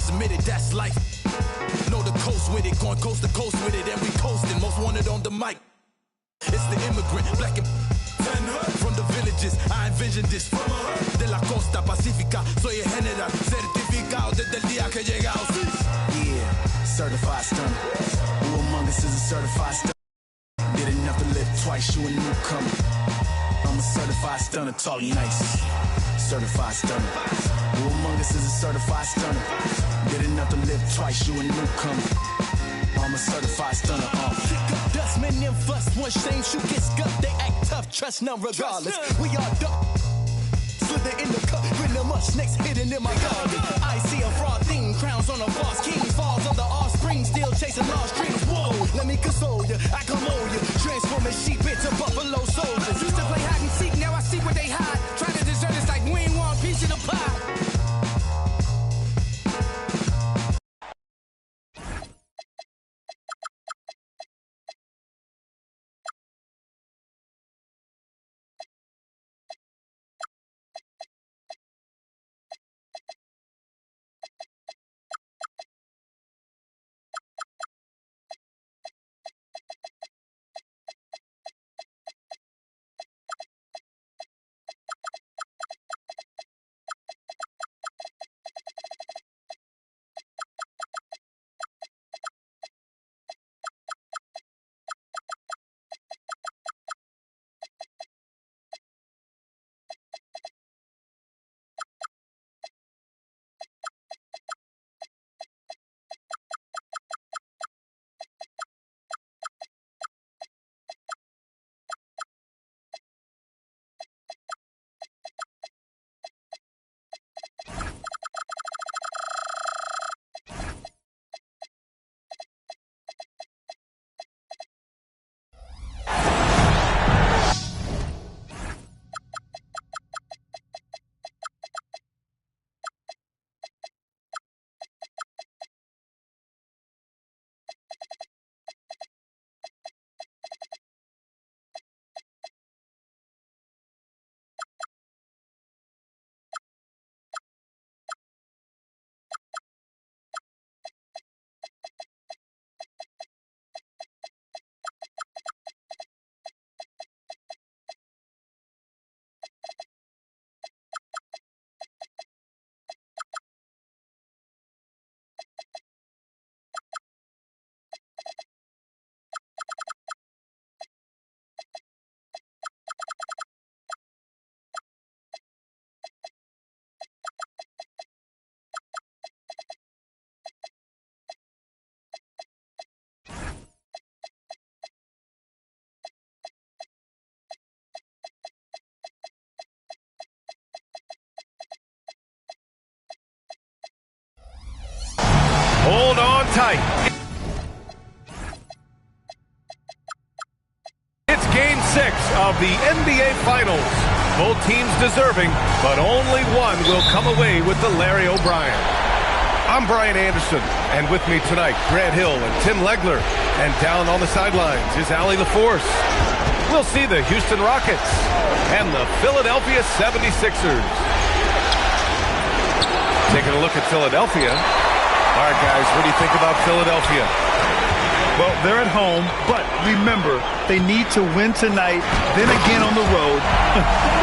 submitted, that's life. Know the coast with it, going coast to coast with it, and we coasting. Most wanted on the mic. It's the immigrant, black and from the villages. I envisioned this from de la costa pacífica. Soy el general, certificado desde el día que llegamos. Yeah, certified stunner. Who among us is a certified stunner? Did enough to live twice, you a newcomer. I'm a certified stunner, talk nice. Certified stunner. Who among us is a certified stunner? Did enough to live twice, you a newcomer. I'm a certified stunner. Kick up dust, men them fuss. One shame, shoot get scuffed. They act tough, trust none regardless. We are duck. Slither in the cup, with the much snakes hidden in my garden. I see a fraud thing, crowns on a boss king. Falls on the offspring, still chasing lost dreams. Whoa, let me console you, I commode you. Transforming sheep into buffalo soldiers. Used to play hide and seek, now I see where they hide. Try to desert us like we ain't want a piece of the pie. Hold on tight. It's Game 6 of the NBA Finals. Both teams deserving, but only one will come away with the Larry O'Brien. I'm Brian Anderson, and with me tonight, Grant Hill and Tim Legler. And down on the sidelines is Allie LaForce. We'll see the Houston Rockets and the Philadelphia 76ers. Taking a look at Philadelphia. All right, guys, what do you think about Philadelphia? Well, they're at home, but remember, they need to win tonight, then again on the road.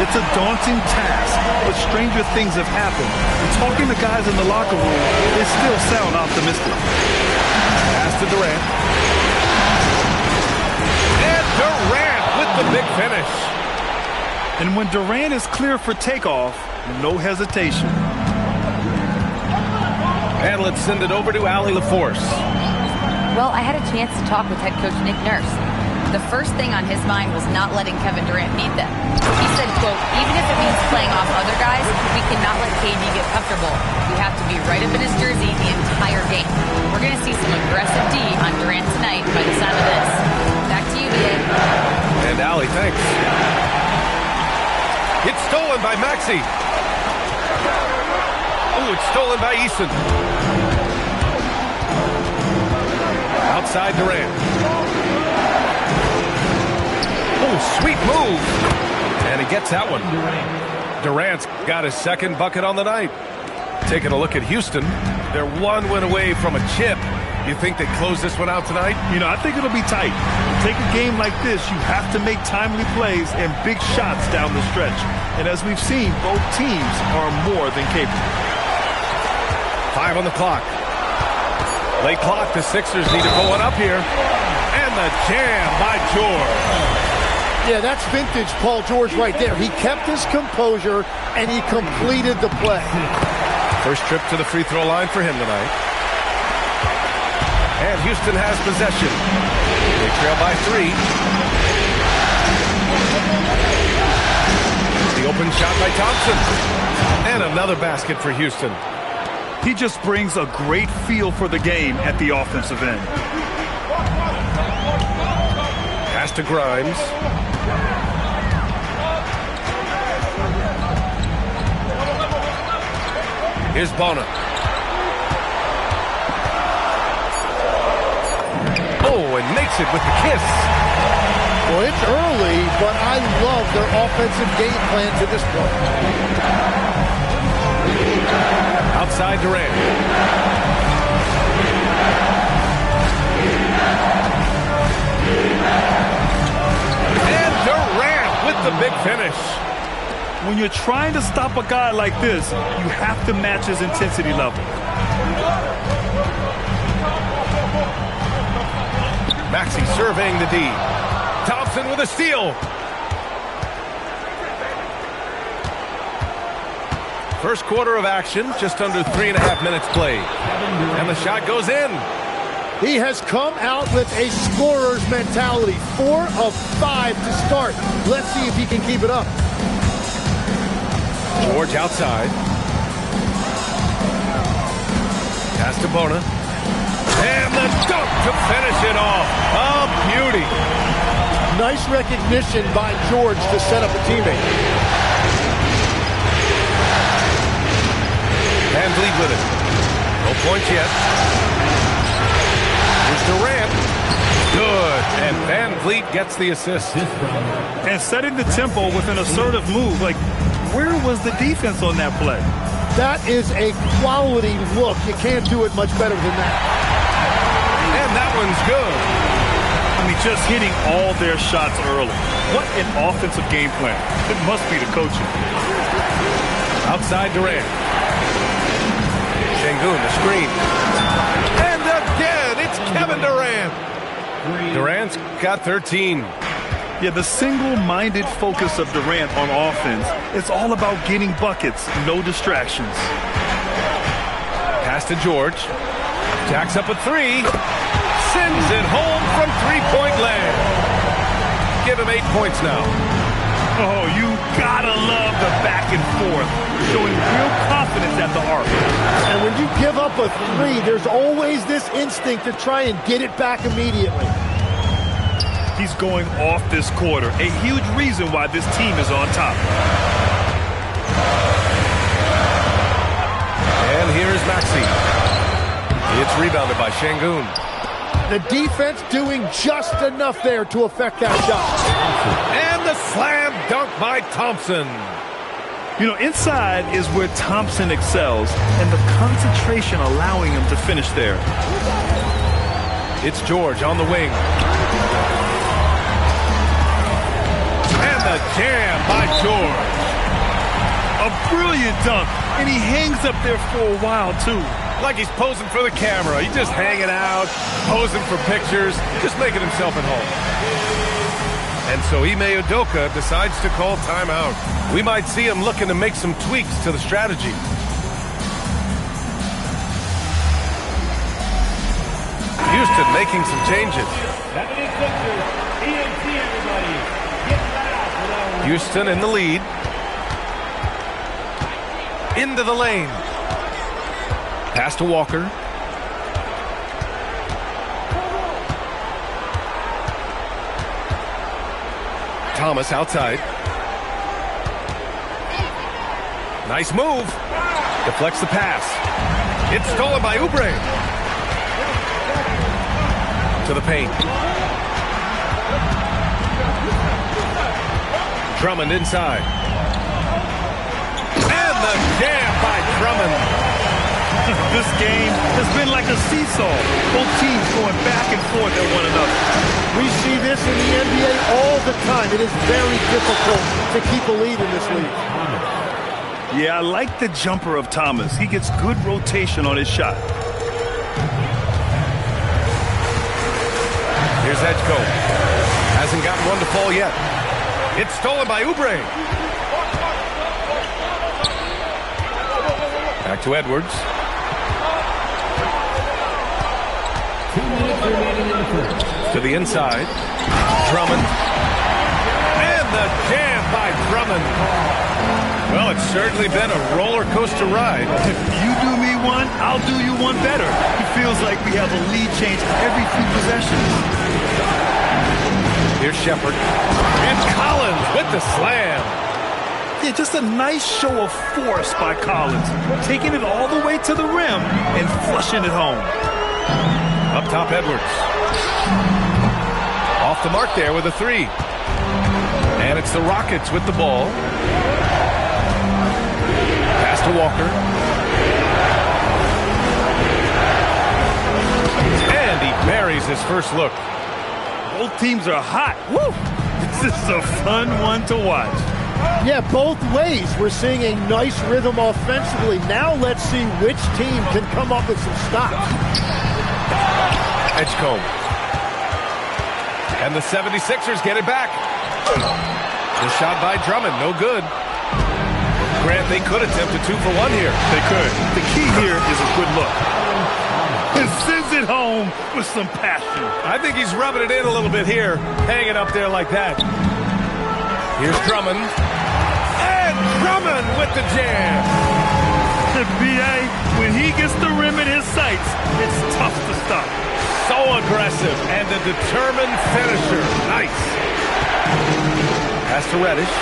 It's a daunting task, but stranger things have happened. And talking to guys in the locker room, they still sound optimistic. Pass to Durant. And Durant with the big finish. And when Durant is clear for takeoff, no hesitation. And let's send it over to Allie LaForce. Well, I had a chance to talk with head coach Nick Nurse. The first thing on his mind was not letting Kevin Durant beat them. He said, quote, even if it means playing off other guys, we cannot let KD get comfortable. We have to be right up in his jersey the entire game. We're going to see some aggressive D on Durant tonight by the sound of this. Back to you, BA. And Allie, thanks. It's stolen by Maxey. Ooh, it's stolen by Eason. Outside Durant. Oh, sweet move. And he gets that one. Durant's got his second bucket on the night. Taking a look at Houston, they're one win away from a chip. You think they close this one out tonight? You know, I think it'll be tight. To take a game like this, you have to make timely plays and big shots down the stretch. And as we've seen, both teams are more than capable. 5 on the clock. Late clock, the Sixers need to go one up here. And the jam by George. Yeah, that's vintage Paul George right there. He kept his composure, and he completed the play. First trip to the free throw line for him tonight. And Houston has possession. They trail by 3. The open shot by Thompson. And another basket for Houston. He just brings a great feel for the game at the offensive end. Pass to Grimes. Here's Bona. Oh, and makes it with the kiss. Well, it's early, but I love their offensive game plan to this point. Outside Durant. And Durant with the big finish. When you're trying to stop a guy like this, you have to match his intensity level. Maxey surveying the D. Thompson with a steal. First quarter of action, just under 3.5 minutes played. And the shot goes in. He has come out with a scorer's mentality. 4 of 5 to start. Let's see if he can keep it up. George outside. Pass to Bona. And the dunk to finish it off. A beauty. Nice recognition by George to set up a teammate. Van Vliet with it. No points yet. Here's Durant. Good. And Van Vliet gets the assist. And setting the tempo with an assertive move. Like, where was the defense on that play? That is a quality look. You can't do it much better than that. And that one's good. I mean, just hitting all their shots early. What an offensive game plan. It must be the coaching. Outside Durant. Şengün, the screen. And again, it's Kevin Durant. Durant's got 13. Yeah, the single-minded focus of Durant on offense, it's all about getting buckets, no distractions. Pass to George. Jacks up a 3. Sends it home from three-point land. Give him 8 points now. Oh, you gotta love the back and forth, showing real confidence at the arc. And when you give up a 3, there's always this instinct to try and get it back immediately. He's going off this quarter, a huge reason why this team is on top. And here's Maxey. It's rebounded by Şengün. The defense doing just enough there to affect that shot. And the slam dunk by Thompson. You know, inside is where Thompson excels, and the concentration allowing him to finish there. It's George on the wing. And the jam by George. A brilliant dunk, and he hangs up there for a while, too. Like he's posing for the camera. He's just hanging out, posing for pictures, just making himself at home. And so Ime Udoka decides to call timeout. We might see him looking to make some tweaks to the strategy. Houston making some changes. Houston in the lead. Into the lane. Pass to Walker. Thomas outside. Nice move. Deflects the pass. It's stolen by Oubre. To the paint. Drummond inside. And the jam by Drummond. This game has been like a seesaw. Both teams going back and forth at one another. We see this in the NBA all the time. It is very difficult to keep a lead in this league. Yeah, I like the jumper of Thomas. He gets good rotation on his shot. Here's Edgecombe. Hasn't gotten one to fall yet. It's stolen by Oubre. Back to Edwards. 2 minutes remaining in the first. To the inside. Drummond. And the jam by Drummond. Well, it's certainly been a roller coaster ride. If you do me one, I'll do you one better. It feels like we have a lead change every few possessions. Here's Shepherd. And Collins with the slam. Yeah, just a nice show of force by Collins. Taking it all the way to the rim and flushing it home. Up top, Edwards. Off the mark there with a three. And it's the Rockets with the ball. Pass to Walker. And he buries his first look. Both teams are hot. Woo! This is a fun one to watch. Yeah, both ways. We're seeing a nice rhythm offensively. Now let's see which team can come up with some stops. Edgecombe. And the 76ers get it back. The shot by Drummond, no good. Grant, they could attempt a 2 for 1 here. They could. The key here is a good look. And sends it home with some passion. I think he's rubbing it in a little bit here, hanging up there like that. Here's Drummond. And Drummond with the jam. B.A., when he gets the rim in his sights, it's tough to stop. So aggressive and a determined finisher. Nice. Pass to Reddish.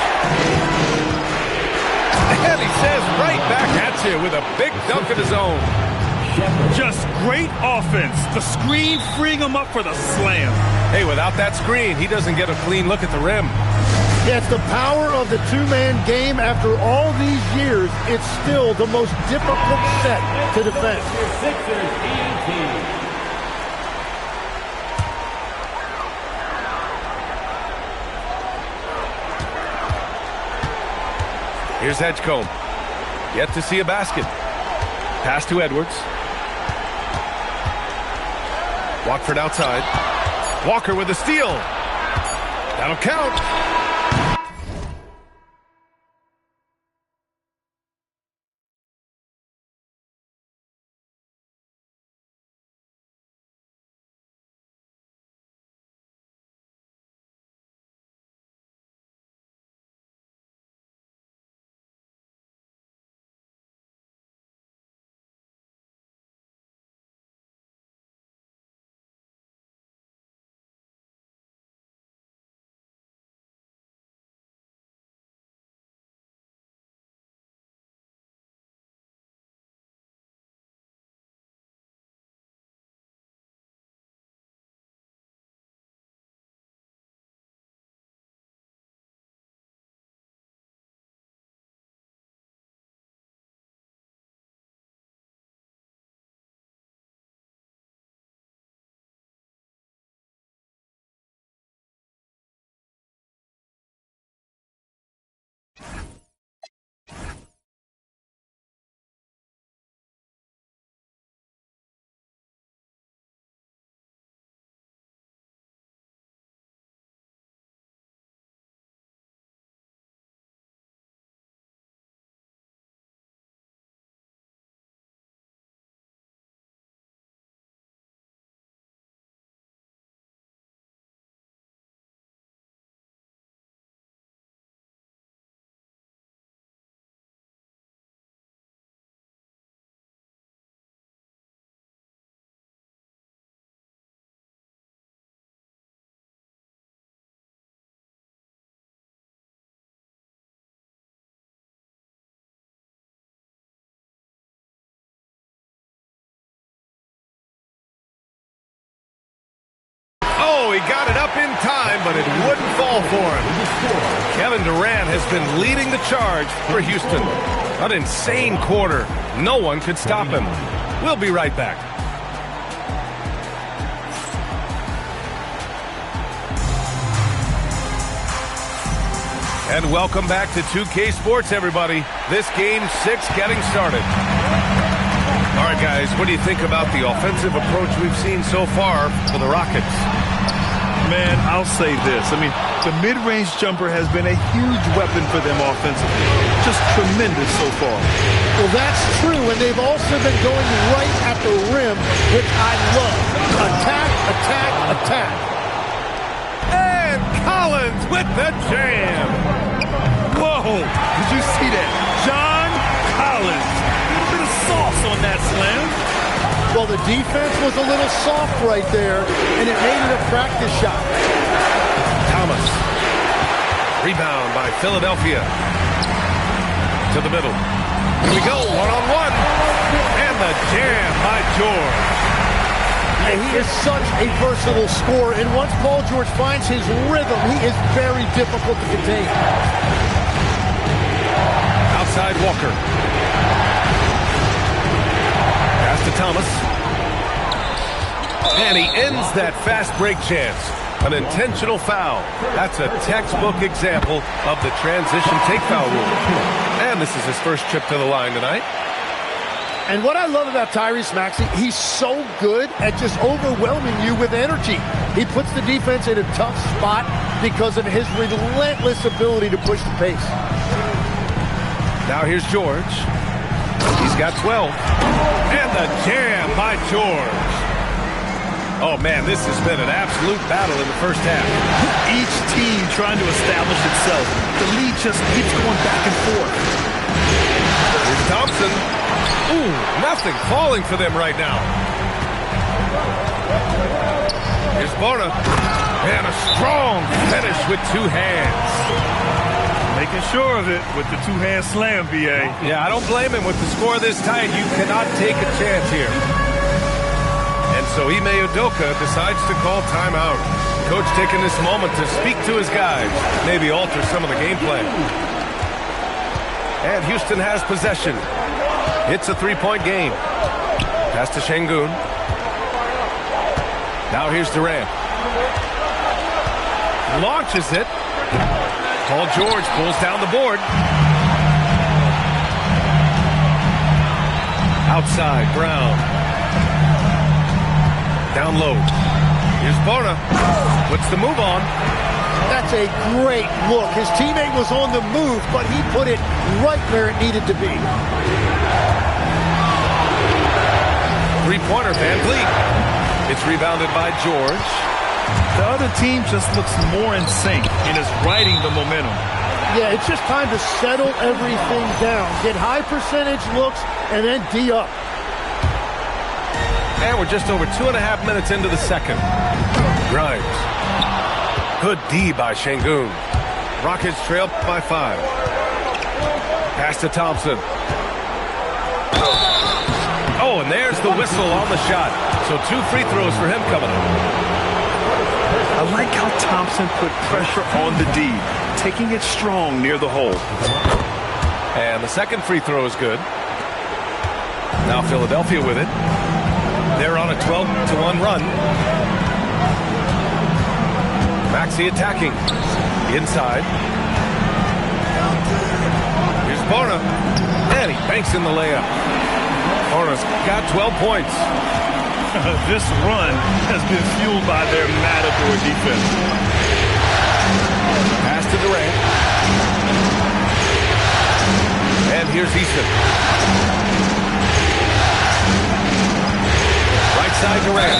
And he says right back at you with a big dunk of his own. Just great offense. The screen freeing him up for the slam. Hey, without that screen, he doesn't get a clean look at the rim. Yeah, it's the power of the two-man game. After all these years, it's still the most difficult set to defend. Here's Edgecombe. Yet to see a basket. Pass to Edwards. Watford outside. Walker with a steal. That'll count. Oh, he got it up in time, but it wouldn't fall for him. Kevin Durant has been leading the charge for Houston. An insane quarter. No one could stop him. We'll be right back. And welcome back to 2K Sports, everybody. This game 6 getting started. All right, guys, what do you think about the offensive approach we've seen so far for the Rockets? Man, I'll say this. I mean, the mid-range jumper has been a huge weapon for them offensively. Just tremendous so far. Well, that's true, and they've also been going right at the rim, which I love. Attack, attack, attack. And Collins with the jam. Whoa, did you see that? John Collins. A little bit of sauce on that slam. Well, the defense was a little soft right there, and it made it a practice shot. Thomas. Rebound by Philadelphia. To the middle. Here we go, one-on-one. And the jam by George. And he is such a versatile scorer, and once Paul George finds his rhythm, he is very difficult to contain. Outside Walker. Pass to Thomas. And he ends that fast break chance. An intentional foul. That's a textbook example of the transition take foul rule. And this is his first trip to the line tonight. And what I love about Tyrese Maxey, he's so good at just overwhelming you with energy. He puts the defense in a tough spot because of his relentless ability to push the pace. Now here's George. He's got 12. And the jam by George. Oh, man, this has been an absolute battle in the first half. Each team trying to establish itself. The lead just keeps going back and forth. Here's Thompson. Ooh, nothing falling for them right now. Here's Bona. And a strong finish with two hands. Making sure of it with the two-hand slam, B.A. Yeah, I don't blame him. With the score this tight, you cannot take a chance here. And so Ime Udoka decides to call timeout. Coach taking this moment to speak to his guys, maybe alter some of the game plan. And Houston has possession. It's a three-point game. Pass to Şengün. Now here's Durant. Launches it. Paul George pulls down the board. Outside, Brown. Down low. Here's Bona. Puts the move on. That's a great look. His teammate was on the move, but he put it right where it needed to be. Three-pointer, Van Vliet. It's rebounded by George. The other team just looks more in sync and is riding the momentum. Yeah, it's just time to settle everything down. Get high percentage looks and then D up. And we're just over 2.5 minutes into the second. Grimes. Good D by Şengün. Rockets trail by 5. Pass to Thompson. Oh, and there's the whistle on the shot. So 2 free throws for him coming up. I like how Thompson put pressure on the D, taking it strong near the hole. And the second free throw is good. Now Philadelphia with it. They're on a 12-1 run. Maxey attacking. Inside. Here's Bona. And he banks in the layup. Bona's got 12 points. This run has been fueled by their Matador defense. Pass to Durant. And here's Easton. Right side Durant.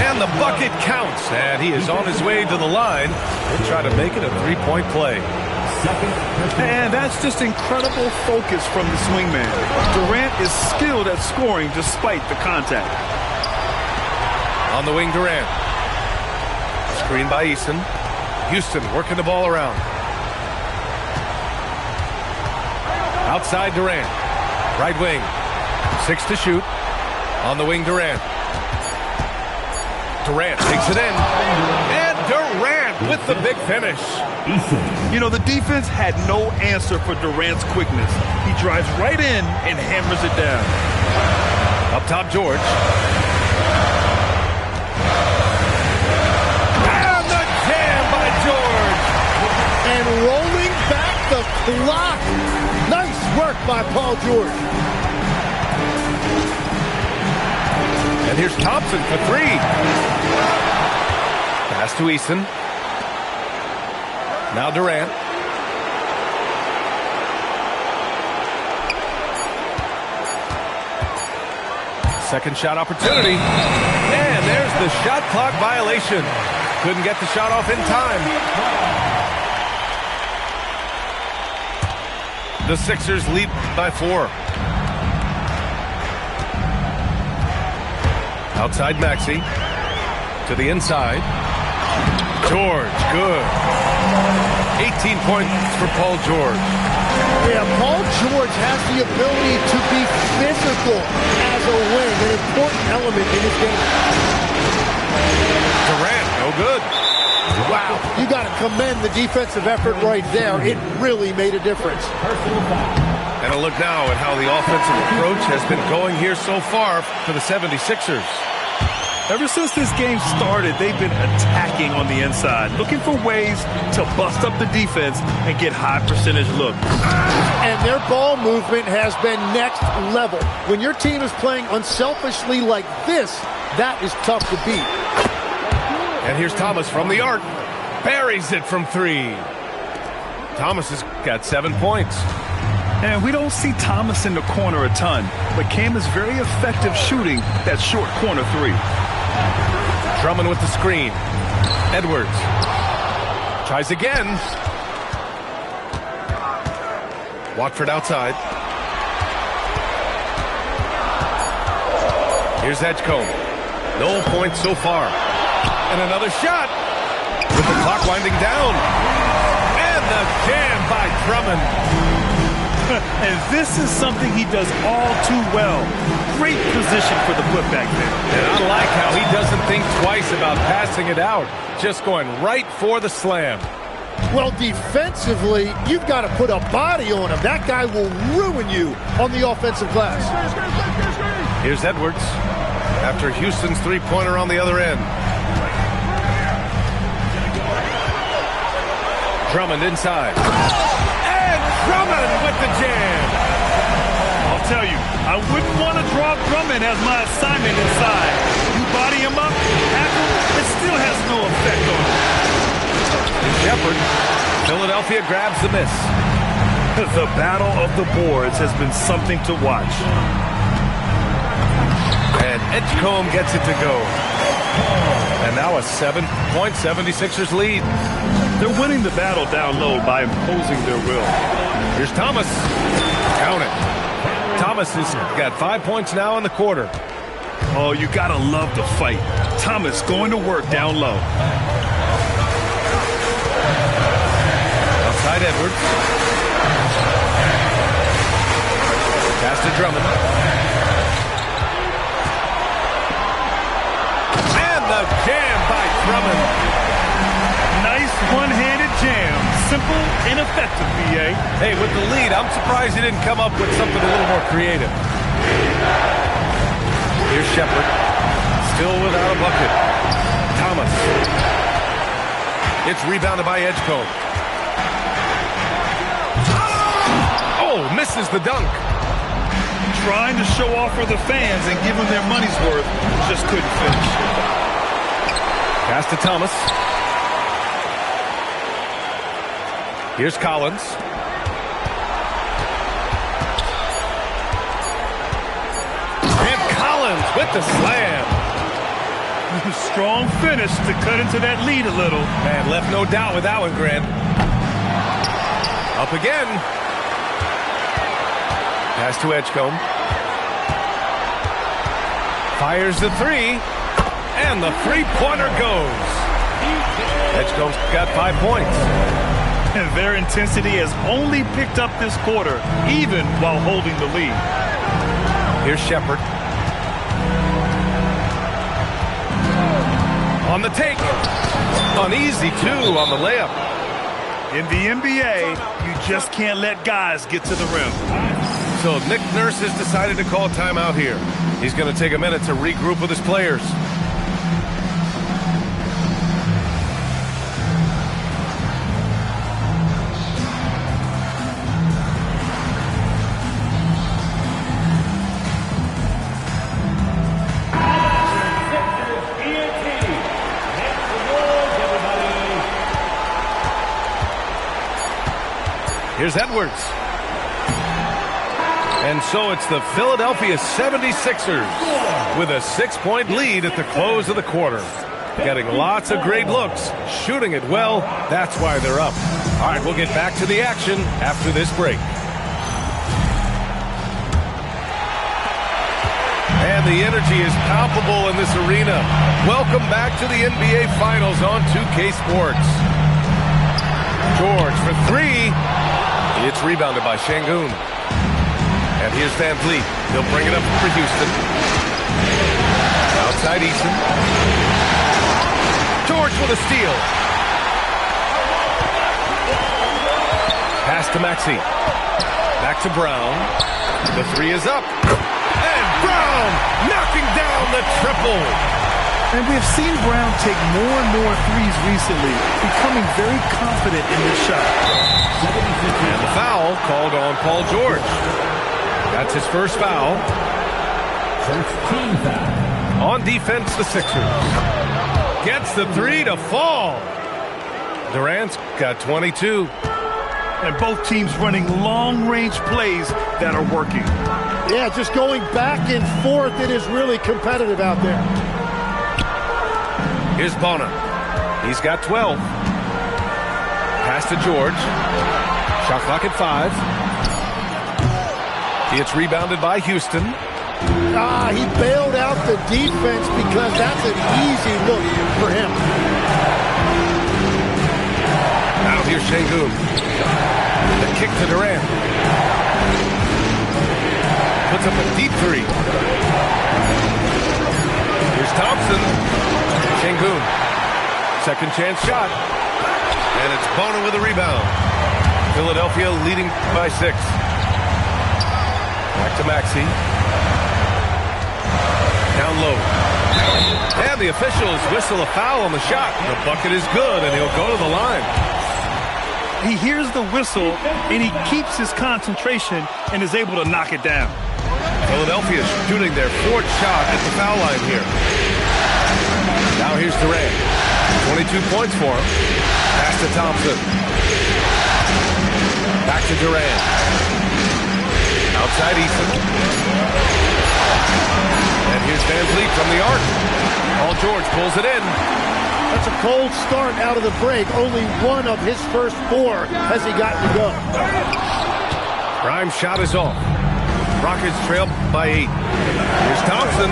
And the bucket counts. And he is on his way to the line. He'll try to make it a 3-point play. And that's just incredible focus from the swingman. Durant is skilled at scoring despite the contact. On the wing, Durant. Screen by Eason. Houston working the ball around. Outside Durant. Right wing. 6 to shoot. On the wing, Durant. Durant takes it in. And Durant Durant with the big finish. You know, the defense had no answer for Durant's quickness. He drives right in and hammers it down. Up top, George. And the jam by George. And rolling back the clock. Nice work by Paul George. And here's Thompson for three. Pass to Eason. Now Durant. Second shot opportunity. And there's the shot clock violation. Couldn't get the shot off in time. The Sixers lead by 4. Outside Maxey. To the inside. George, good. 18 points for Paul George. Yeah, Paul George has the ability to be physical as a wing, an important element in his game. Durant, no good. Wow, you got to commend the defensive effort right there. It really made a difference. And a look now at how the offensive approach has been going here so far for the 76ers. Ever since this game started, they've been attacking on the inside, looking for ways to bust up the defense and get high percentage looks. And their ball movement has been next level. When your team is playing unselfishly like this, that is tough to beat. And here's Thomas from the arc. Buries it from 3. Thomas has got 7 points. And we don't see Thomas in the corner a ton, but Cam is very effective shooting that short corner 3. Drummond with the screen. Edwards tries again. Watford outside. Here's Edgecombe. No points so far. And another shot with the clock winding down. And the jam by Drummond. And this is something he does all too well. Great position for the putback there. And I like how he doesn't think twice about passing it out. Just going right for the slam. Well, defensively, you've got to put a body on him. That guy will ruin you on the offensive glass. Here's Edwards after Houston's three-pointer on the other end. Drummond inside. And Drummond with the jam. I'll tell you, I wouldn't want to draw Drummond as my assignment inside. You body him up, tackle, it still has no effect on him. Shepard. Philadelphia grabs the miss. The battle of the boards has been something to watch. And Edgecombe gets it to go. And now a 7-point 76ers lead. They're winning the battle down low by imposing their will. Here's Thomas. Count it. Thomas has got 5 points now in the quarter. Oh, you gotta love the fight. Thomas going to work down low. Outside Edwards. Pass to Drummond. And the jam by Drummond. Nice one-handed jam. Simple and effective, B.A. Hey, with the lead, I'm surprised he didn't come up with something a little more creative. Here's Shepard. Still without a bucket. Thomas. It's rebounded by Edgecombe. Oh, misses the dunk. Trying to show off for the fans and give them their money's worth. Just couldn't finish. Pass to Thomas. Here's Collins. And Collins with the slam. Strong finish to cut into that lead a little. Man, left no doubt with that one, Grant. Up again. Pass to Edgecombe. Fires the three. And the three-pointer goes. Edgecombe's got 5 points. And their intensity has only picked up this quarter, even while holding the lead. Here's Shepard. On the take. An easy 2 on the layup. In the NBA, you just can't let guys get to the rim. So Nick Nurse has decided to call timeout here. He's going to take a minute to regroup with his players. Here's Edwards. And so it's the Philadelphia 76ers with a 6-point lead at the close of the quarter. Getting lots of great looks, shooting it well. That's why they're up. All right, we'll get back to the action after this break. And the energy is palpable in this arena. Welcome back to the NBA Finals on 2K Sports. George for 3. It's rebounded by Şengün. And here's Van Vliet. He'll bring it up for Houston. Outside Eason. George with a steal. Pass to Maxey. Back to Brown. The 3 is up. And Brown knocking down the triple. And we have seen Brown take more and more threes recently, becoming very confident in this shot. And the foul called on Paul George. That's his first foul. First team foul. On defense, the Sixers. Gets the 3 to fall. Durant's got 22. And both teams running long-range plays that are working. Yeah, just going back and forth. It is really competitive out there. Here's Bonner. He's got 12. Pass to George. Shot clock at 5. It's rebounded by Houston. He bailed out the defense because that's an easy look for him. Now here's Şengün. The kick to Durant. Puts up a deep 3. Here's Thompson. Şengün. Second chance shot. And it's Bonner with a rebound. Philadelphia leading by 6. Back to Maxey. Down low. And the officials whistle a foul on the shot. The bucket is good, and he'll go to the line. He hears the whistle, and he keeps his concentration and is able to knock it down. Philadelphia shooting their 4th shot at the foul line here. Now here's Durant. 22 points for him. Pass to Thompson. Back to Durant. Outside Eason. And here's Van Vliet from the arc. Paul George pulls it in. That's a cold start out of the break. Only one of his first 4 has he gotten to go. Grimes' shot is off. Rockets trail by 8. Here's Thompson.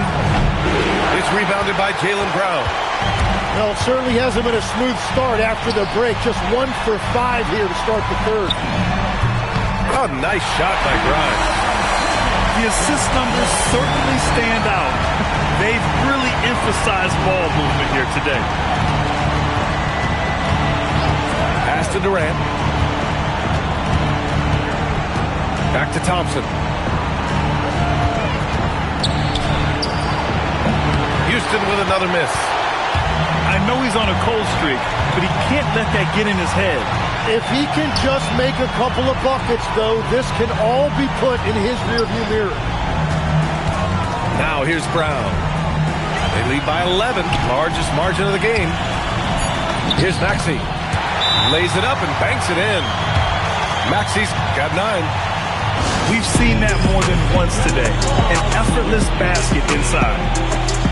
It's rebounded by Jaylen Brown. Well, it certainly hasn't been a smooth start after the break. Just 1 for 5 here to start the 3rd. Oh, nice shot by Grimes. The assist numbers certainly stand out. They've really emphasized ball movement here today. Pass to Durant. Back to Thompson. Houston with another miss. I know he's on a cold streak, but he can't let that get in his head. If he can just make a couple of buckets, though, this can all be put in his rearview mirror. Now here's Brown. They lead by 11, largest margin of the game. Here's Maxey. Lays it up and banks it in. Maxey's got 9. We've seen that more than once today. An effortless basket inside.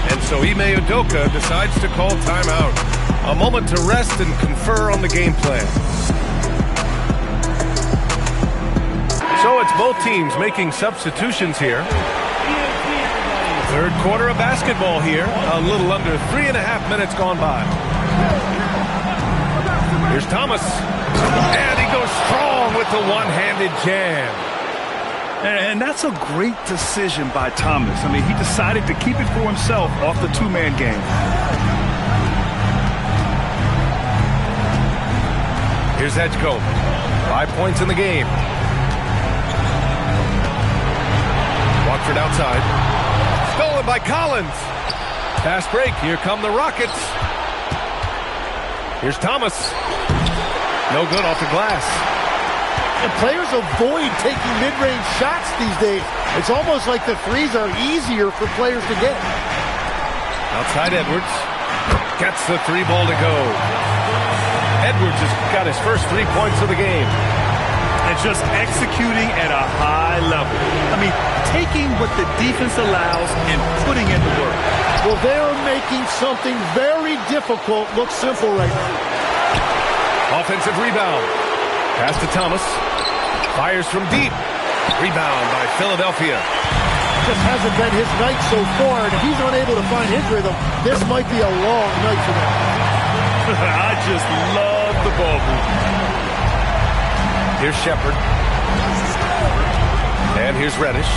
And so Ime Udoka decides to call timeout. A moment to rest and confer on the game plan. So it's both teams making substitutions here. 3rd quarter of basketball here. A little under 3.5 minutes gone by. Here's Thomas. And he goes strong with the one-handed jam. And that's a great decision by Thomas. I mean, he decided to keep it for himself off the 2-man game. Here's Edgecombe. 5 points in the game. Watford outside. Stolen by Collins. Fast break. Here come the Rockets. Here's Thomas. No good off the glass. And players avoid taking mid-range shots these days. It's almost like the threes are easier for players to get. Outside Edwards. Gets the 3 ball to go. Edwards has got his first 3 points of the game. And just executing at a high level. I mean, taking what the defense allows and putting in the work. Well, they're making something very difficult look simple right now. Offensive rebound. Pass to Thomas. Fires from deep. Rebound by Philadelphia. Just hasn't been his night so far, and if he's unable to find his rhythm, this might be a long night for them. I just love the ball movement. Here's Shepherd. And here's Reddish.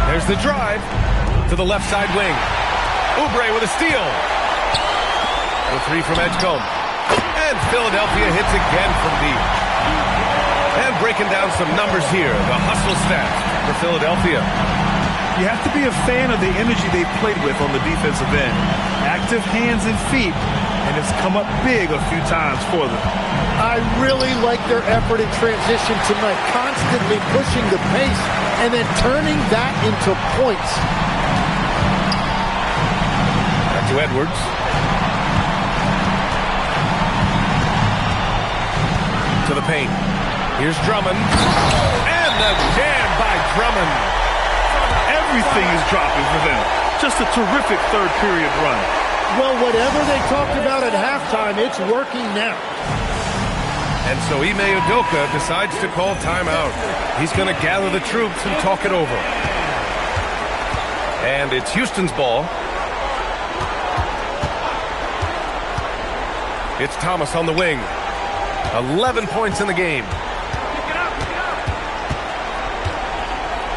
There's the drive to the left side wing. Oubre with a steal. The 3 from Edgecombe. And Philadelphia hits again from deep. And breaking down some numbers here, the hustle stats for Philadelphia. You have to be a fan of the energy they played with on the defensive end. Active hands and feet, and it's come up big a few times for them. I really like their effort in transition tonight, constantly pushing the pace and then turning that into points. Back to Edwards. To the paint. Here's Drummond. And the jam by Drummond. Everything is dropping for them. Just a terrific third period run. Well, whatever they talked about at halftime, it's working now. And so Ime Udoka decides to call timeout. He's going to gather the troops and talk it over. And it's Houston's ball. It's Thomas on the wing. 11 points in the game.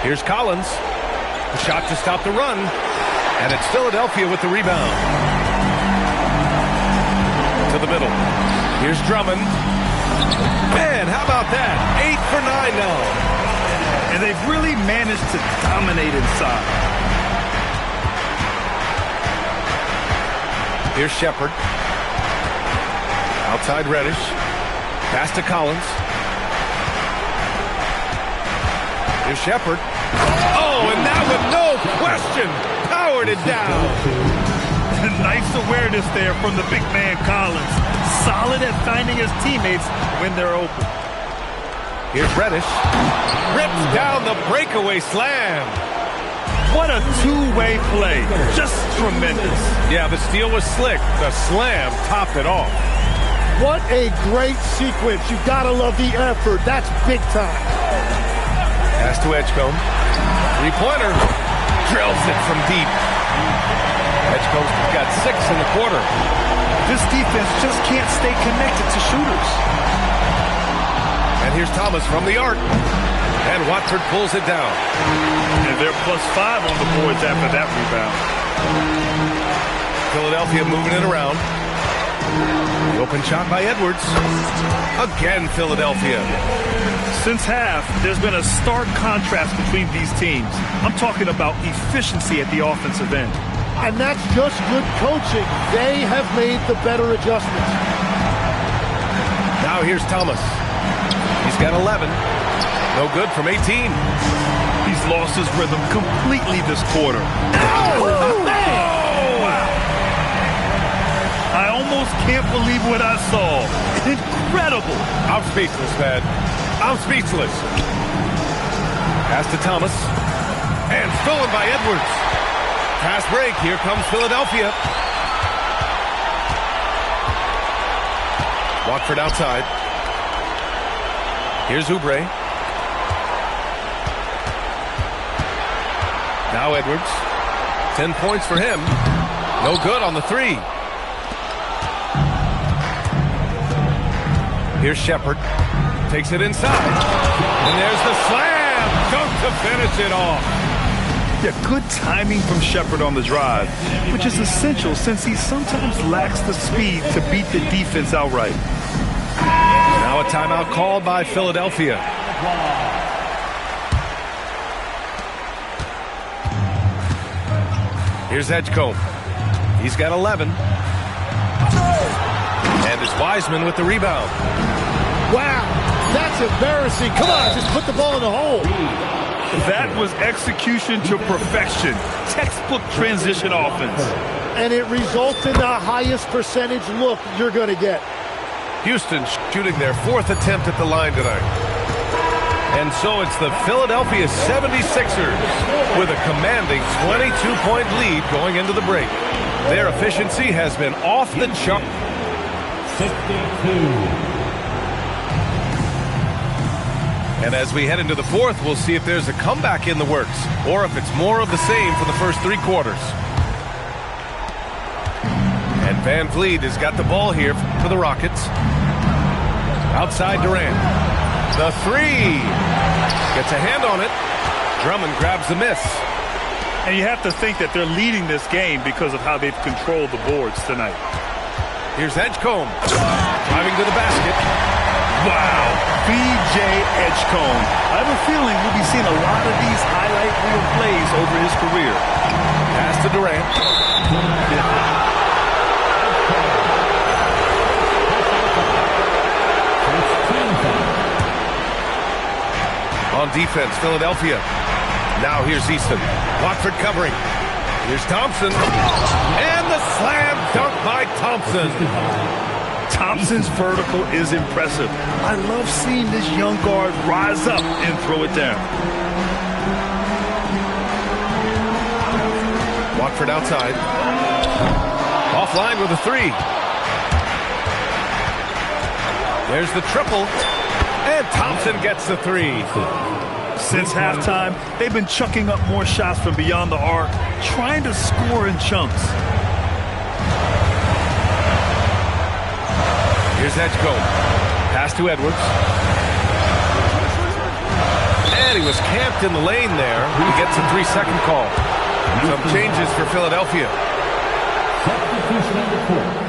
Here's Collins. The shot to stop the run. And it's Philadelphia with the rebound. To the middle. Here's Drummond. Man, how about that? 8 for 9 now. And they've really managed to dominate inside. Here's Shepherd. Outside Reddish. Pass to Collins. Here's Shepherd. Oh, and that with no question powered it down. Nice awareness there from the big man Collins. Solid at finding his teammates when they're open. Here's Reddish. Rips down the breakaway slam. What a two-way play. Just tremendous. Yeah, the steal was slick. The slam topped it off. What a great sequence. You've got to love the effort. That's big time. Pass to Edgecombe. 3-pointer. Drills it from deep. Edgecombe's got 6 in the quarter. This defense just can't stay connected to shooters. And here's Thomas from the arc. And Watford pulls it down. And they're +5 on the boards after that rebound. Philadelphia moving it around. The open shot by Edwards. Again, Philadelphia. Since half, there's been a stark contrast between these teams. I'm talking about efficiency at the offensive end. And that's just good coaching. They have made the better adjustments. Now here's Thomas. He's got 11. No good from 18. He's lost his rhythm completely this quarter. Oh, man! I almost can't believe what I saw. Incredible. I'm speechless, man. I'm speechless. Pass to Thomas. And stolen by Edwards. Pass break. Here comes Philadelphia. Watford outside. Here's Oubre. Now Edwards. 10 points for him. No good on the 3. Here's Shepherd. Takes it inside. And there's the slam. Dunk to finish it off. Yeah, good timing from Shepherd on the drive, which is essential since he sometimes lacks the speed to beat the defense outright. Now a timeout called by Philadelphia. Here's Edgecombe. He's got 11. And it's Wiseman with the rebound. Wow, that's embarrassing. Come on, just put the ball in the hole. That was execution to perfection. Textbook transition offense. And it results in the highest percentage look you're going to get. Houston shooting their 4th attempt at the line tonight. And so it's the Philadelphia 76ers with a commanding 22-point lead going into the break. Their efficiency has been off the chart. 62. And as we head into the 4th, we'll see if there's a comeback in the works or if it's more of the same for the first 3 quarters. And Van Vliet has got the ball here for the Rockets. Outside Durant. The 3. Gets a hand on it. Drummond grabs the miss. And you have to think that they're leading this game because of how they've controlled the boards tonight. Here's Edgecombe. Driving to the basket. Wow, B.J. Edgecombe. I have a feeling we'll be seeing a lot of these highlight reel plays over his career. Pass to Durant. On defense, Philadelphia. Now here's Easton. Watford covering. Here's Thompson. And the slam dunk by Thompson. Thompson's vertical is impressive. I love seeing this young guard rise up and throw it down. Watford outside. Offline with a 3. There's the triple. And Thompson gets the 3. Since halftime, they've been chucking up more shots from beyond the arc, trying to score in chunks. Here's Edgecombe. Pass to Edwards. And he was camped in the lane there. He gets a 3-second call. Some changes for Philadelphia. Substitution on the court.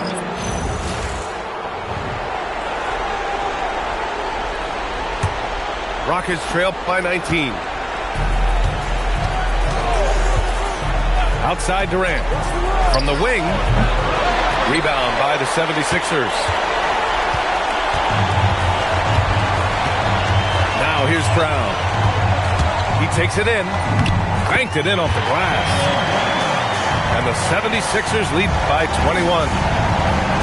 Rockets trail by 19. Outside Durant. From the wing. Rebound by the 76ers. Now here's Brown. He takes it in. Banked it in off the glass. And the 76ers lead by 21.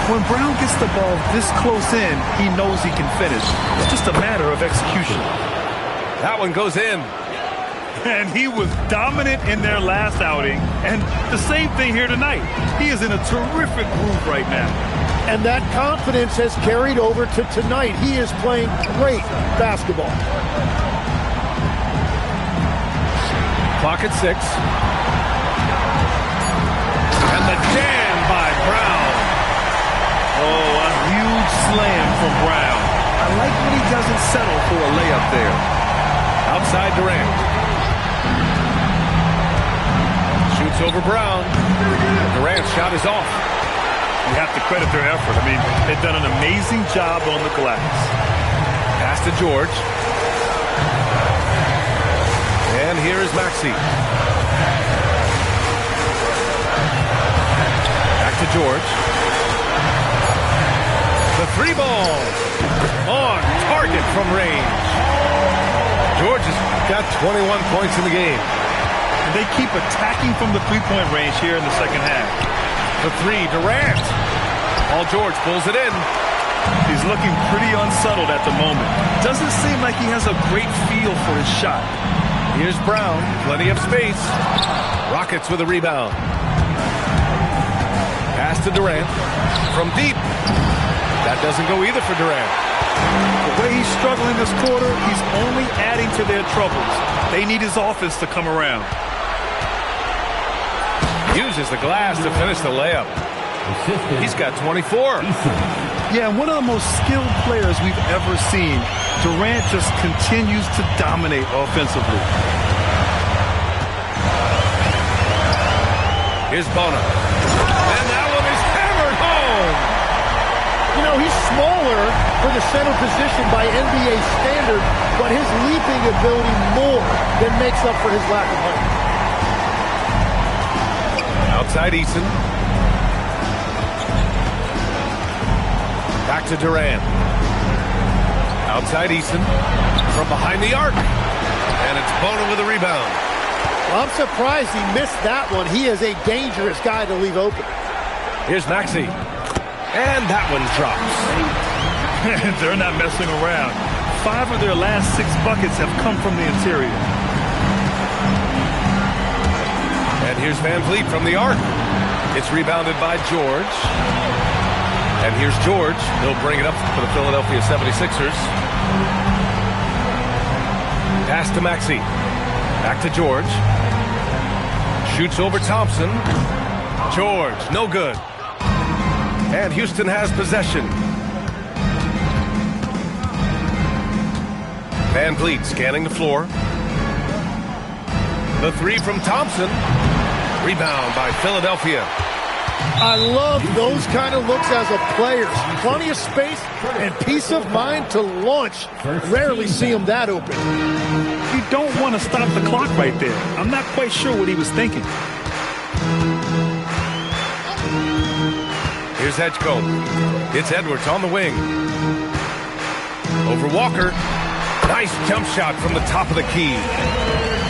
When Brown gets the ball this close in, he knows he can finish. It's just a matter of execution. That one goes in. And he was dominant in their last outing. And the same thing here tonight. He is in a terrific groove right now. And that confidence has carried over to tonight. He is playing great basketball. Clock at 6. And the jam by Brown. Oh, a huge slam from Brown. I like when he doesn't settle for a layup there. Outside Durant. Shoots over Brown. Durant's shot is off. You have to credit their effort. I mean, they've done an amazing job on the glass. Pass to George. And here is Maxey. Back to George. The 3 ball. On target from range. George has got 21 points in the game. And they keep attacking from the three-point range here in the second half. The 3, Durant. Paul George pulls it in. He's looking pretty unsettled at the moment. Doesn't seem like he has a great feel for his shot. Here's Brown. Plenty of space. Rockets with a rebound. Pass to Durant. From deep. That doesn't go either for Durant. The way he's struggling this quarter, he's only adding to their troubles. They need his offense to come around. Uses the glass to finish the layup. He's got 24. Yeah, one of the most skilled players we've ever seen. Durant just continues to dominate offensively. Here's Bona. And that one is hammered home. You know, he's smaller for the center position by NBA standard, but his leaping ability more than makes up for his lack of height. Outside Eason. Back to Durant. Outside Eason. From behind the arc. And it's Bono with a rebound. Well, I'm surprised he missed that one. He is a dangerous guy to leave open. Here's Maxey. And that one drops. They're not messing around. 5 of their last 6 buckets have come from the interior. And here's Van Vliet from the arc. It's rebounded by George. And here's George. He'll bring it up for the Philadelphia 76ers. Pass to Maxey. Back to George. Shoots over Thompson. George, no good. And Houston has possession. Van Vliet scanning the floor. The three from Thompson. Rebound by Philadelphia. I love those kind of looks as a player. Plenty of space and peace of mind to launch. Rarely see him that open. You don't want to stop the clock right there. I'm not quite sure what he was thinking. Here's Edgecombe. It's Edwards on the wing. Over Walker. Nice jump shot from the top of the key.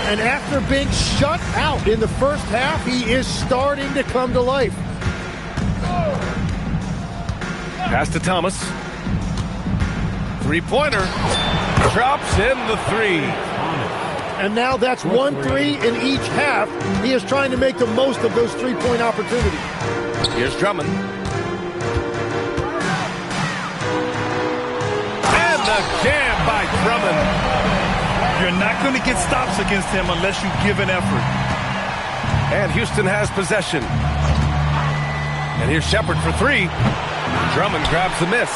And after being shut out in the first half, he is starting to come to life. Pass to Thomas. Three-pointer. Drops in the three. And now that's 1-3 in each half. He is trying to make the most of those three-point opportunities. Here's Drummond. And the jam by Drummond. You're not going to get stops against him unless you give an effort. And Houston has possession. And here's Shepard for three. Drummond grabs the miss.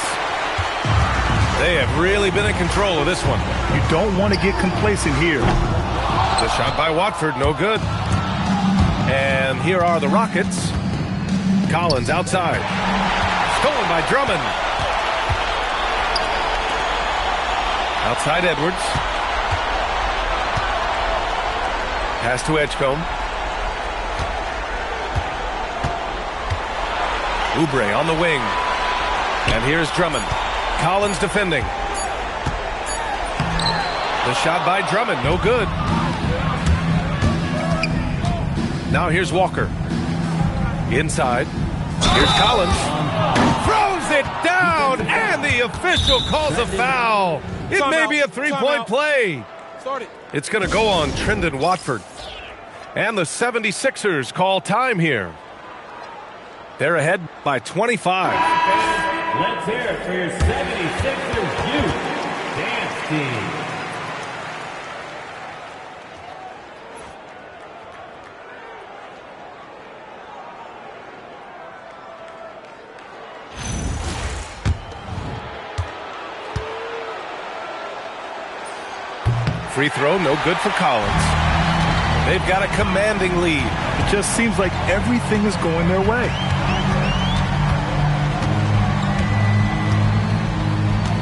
They have really been in control of this one. You don't want to get complacent here. The shot by Watford, no good. And here are the Rockets. Collins outside. Stolen by Drummond. Outside Edwards. Pass to Edgecombe. Oubre on the wing. And here's Drummond. Collins defending. The shot by Drummond, no good. Now here's Walker. Inside. Here's Collins. Throws it down, and the official calls a foul. It may be a three-point play. It's going to go on Trendon Watford. And the 76ers call time here. They're ahead by 25. Let's hear it for your 76ers Youth Dance Team. Free throw, no good for Collins. They've got a commanding lead. It just seems like everything is going their way.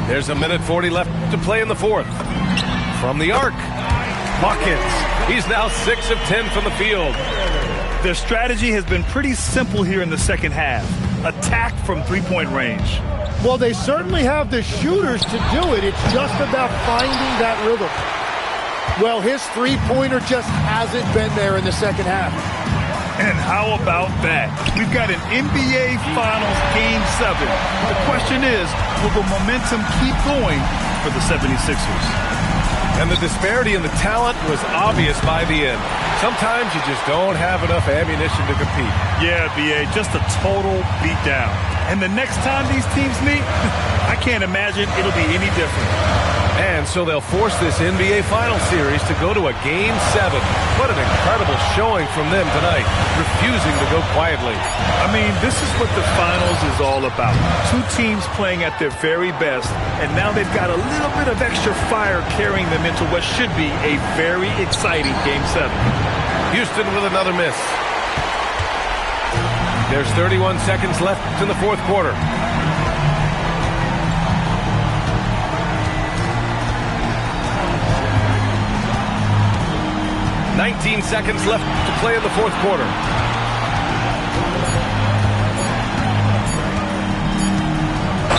There's a minute 40 left to play in the fourth. From the arc. Buckets. He's now 6 of 10 from the field. Their strategy has been pretty simple here in the second half. Attack from three-point range. Well, they certainly have the shooters to do it. It's just about finding that rhythm. Well, his three-pointer just hasn't been there in the second half. And how about that? We've got an NBA Finals Game 7. The question is, will the momentum keep going for the 76ers? And the disparity in the talent was obvious by the end. Sometimes you just don't have enough ammunition to compete. Yeah, B.A., just a total beatdown. And the next time these teams meet, I can't imagine it'll be any different. And so they'll force this NBA Finals series to go to a Game 7. What an incredible showing from them tonight, refusing to go quietly. I mean, this is what the Finals is all about. Two teams playing at their very best, and now they've got a little bit of extra fire carrying them into what should be a very exciting Game 7. Houston with another miss. There's 31 seconds left in the fourth quarter. 19 seconds left to play in the fourth quarter.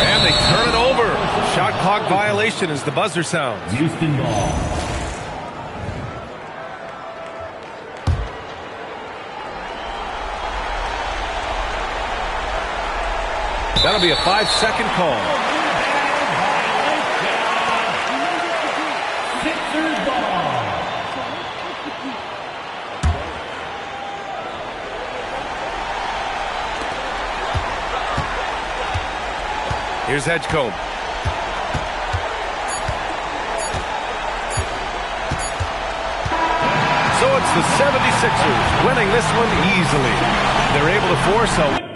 And they turn it over. Shot clock violation as the buzzer sounds. Houston ball. That'll be a 5-second call. Sixers ball. Here's Edgecombe. So it's the 76ers winning this one easily. They're able to force a